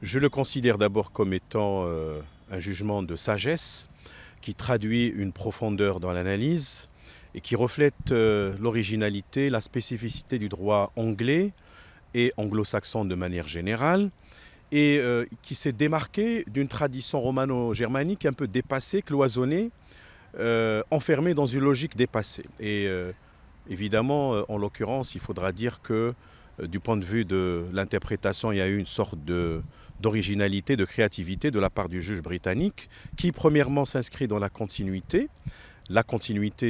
Je le considère d'abord comme étant un jugement de sagesse qui traduit une profondeur dans l'analyse et qui reflète l'originalité, la spécificité du droit anglais et anglo-saxon de manière générale et qui s'est démarqué d'une tradition romano-germanique un peu dépassée, cloisonnée, enfermée dans une logique dépassée. Et évidemment, en l'occurrence, il faudra dire que du point de vue de l'interprétation, il y a eu une sorte d'originalité, de créativité de la part du juge britannique, qui premièrement s'inscrit dans la continuité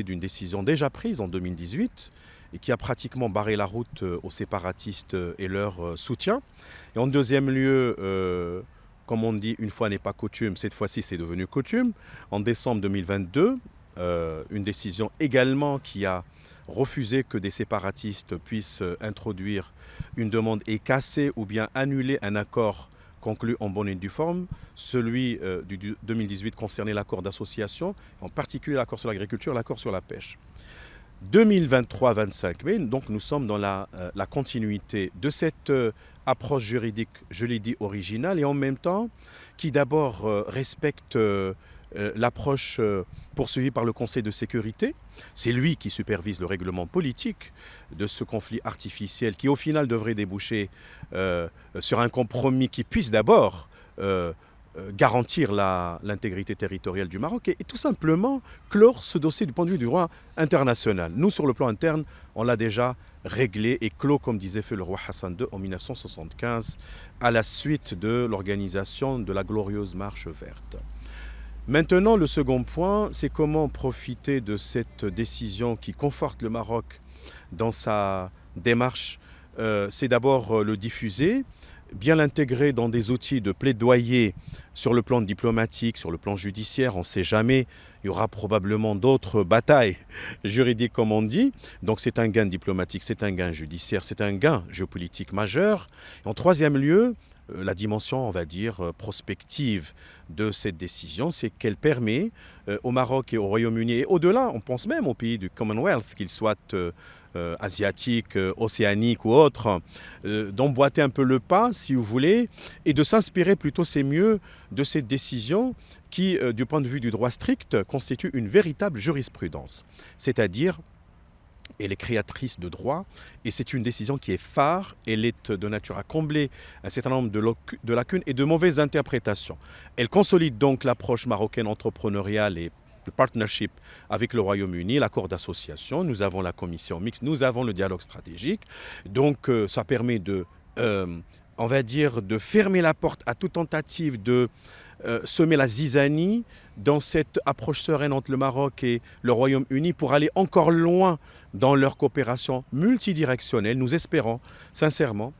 d'une décision déjà prise en 2018 et qui a pratiquement barré la route aux séparatistes et leur soutien. Et en deuxième lieu, comme on dit, une fois n'est pas coutume, cette fois-ci c'est devenu coutume, en décembre 2022, une décision également qui a refusé que des séparatistes puissent introduire une demande et casser ou bien annuler un accord conclu en bonne et due forme. Celui du 2018 concernait l'accord d'association, en particulier l'accord sur l'agriculture, l'accord sur la pêche. 2023-25, mais donc nous sommes dans la continuité de cette approche juridique, je l'ai dit, originale et en même temps qui d'abord respecte l'approche poursuivie par le Conseil de sécurité. C'est lui qui supervise le règlement politique de ce conflit artificiel qui au final devrait déboucher sur un compromis qui puisse d'abord garantir l'intégrité territoriale du Maroc et tout simplement clore ce dossier du point de vue du droit international. Nous, sur le plan interne, on l'a déjà réglé et clos, comme disait le roi Hassan II en 1975, à la suite de l'organisation de la glorieuse Marche verte. Maintenant, le second point, c'est comment profiter de cette décision qui conforte le Maroc dans sa démarche. C'est d'abord le diffuser, bien l'intégrer dans des outils de plaidoyer sur le plan diplomatique, sur le plan judiciaire. On ne sait jamais, il y aura probablement d'autres batailles juridiques comme on dit. Donc c'est un gain diplomatique, c'est un gain judiciaire, c'est un gain géopolitique majeur. Et en troisième lieu, la dimension, on va dire, prospective de cette décision, c'est qu'elle permet au Maroc et au Royaume-Uni, et au-delà, on pense même aux pays du Commonwealth, qu'ils soient asiatiques, océaniques ou autres, d'emboîter un peu le pas, si vous voulez, et de s'inspirer plutôt, c'est mieux, de cette décision qui, du point de vue du droit strict, constitue une véritable jurisprudence. C'est-à-dire, elle est créatrice de droit et c'est une décision qui est phare. Elle est de nature à combler un certain nombre de lacunes et de mauvaises interprétations. Elle consolide donc l'approche marocaine entrepreneuriale et le partnership avec le Royaume-Uni, l'accord d'association. Nous avons la commission mixte, nous avons le dialogue stratégique. Donc ça permet de, on va dire, de fermer la porte à toute tentative de semer la zizanie dans cette approche sereine entre le Maroc et le Royaume-Uni pour aller encore loin dans leur coopération multidirectionnelle. Nous espérons sincèrement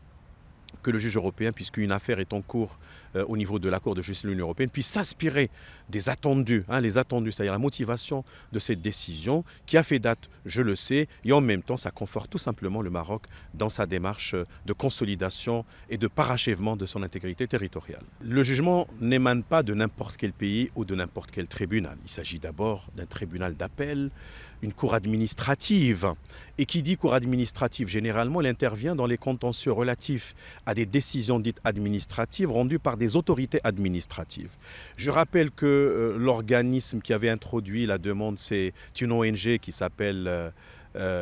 que le juge européen, puisqu'une affaire est en cours au niveau de la Cour de justice de l'Union européenne, puisse s'inspirer des attendus, les attendus, c'est-à-dire la motivation de cette décision qui a fait date, je le sais, et en même temps, ça conforte tout simplement le Maroc dans sa démarche de consolidation et de parachèvement de son intégrité territoriale. Le jugement n'émane pas de n'importe quel pays ou de n'importe quel tribunal. Il s'agit d'abord d'un tribunal d'appel, une cour administrative. Et qui dit cour administrative, généralement, elle intervient dans les contentieux relatifs à des décisions dites administratives rendues par des autorités administratives. Je rappelle que l'organisme qui avait introduit la demande, c'est une ONG qui s'appelle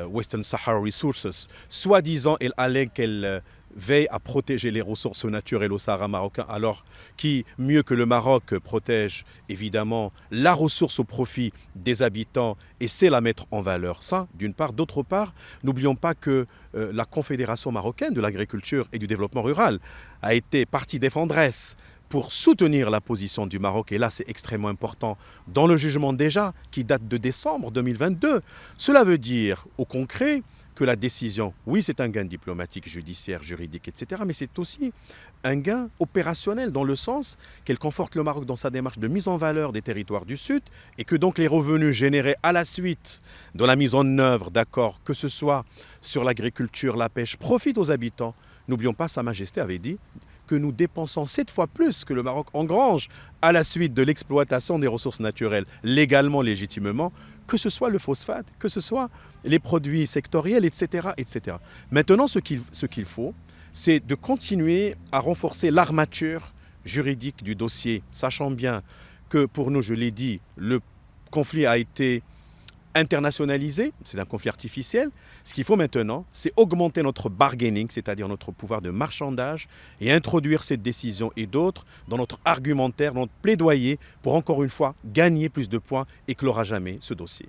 Western Sahara Resources. Soi-disant, elle allègue qu'elle veille à protéger les ressources naturelles au Sahara marocain, alors qui, mieux que le Maroc, protège évidemment la ressource au profit des habitants et sait la mettre en valeur. Ça, d'une part. D'autre part, n'oublions pas que la Confédération marocaine de l'agriculture et du développement rural a été partie défenderesse pour soutenir la position du Maroc. Et là, c'est extrêmement important dans le jugement déjà, qui date de décembre 2022. Cela veut dire, au concret, que la décision, oui, c'est un gain diplomatique, judiciaire, juridique, etc., mais c'est aussi un gain opérationnel dans le sens qu'elle conforte le Maroc dans sa démarche de mise en valeur des territoires du Sud et que donc les revenus générés à la suite de la mise en œuvre d'accords, que ce soit sur l'agriculture, la pêche, profitent aux habitants. N'oublions pas, Sa Majesté avait dit que nous dépensons 7 fois plus que le Maroc engrange à la suite de l'exploitation des ressources naturelles, légalement, légitimement, que ce soit le phosphate, que ce soit les produits sectoriels, etc. etc. Maintenant, ce qu'il faut, c'est de continuer à renforcer l'armature juridique du dossier, sachant bien que pour nous, je l'ai dit, le conflit a été internationalisé, c'est un conflit artificiel. Ce qu'il faut maintenant, c'est augmenter notre bargaining, c'est-à-dire notre pouvoir de marchandage, et introduire cette décision et d'autres dans notre argumentaire, dans notre plaidoyer, pour encore une fois gagner plus de points et clore à jamais ce dossier.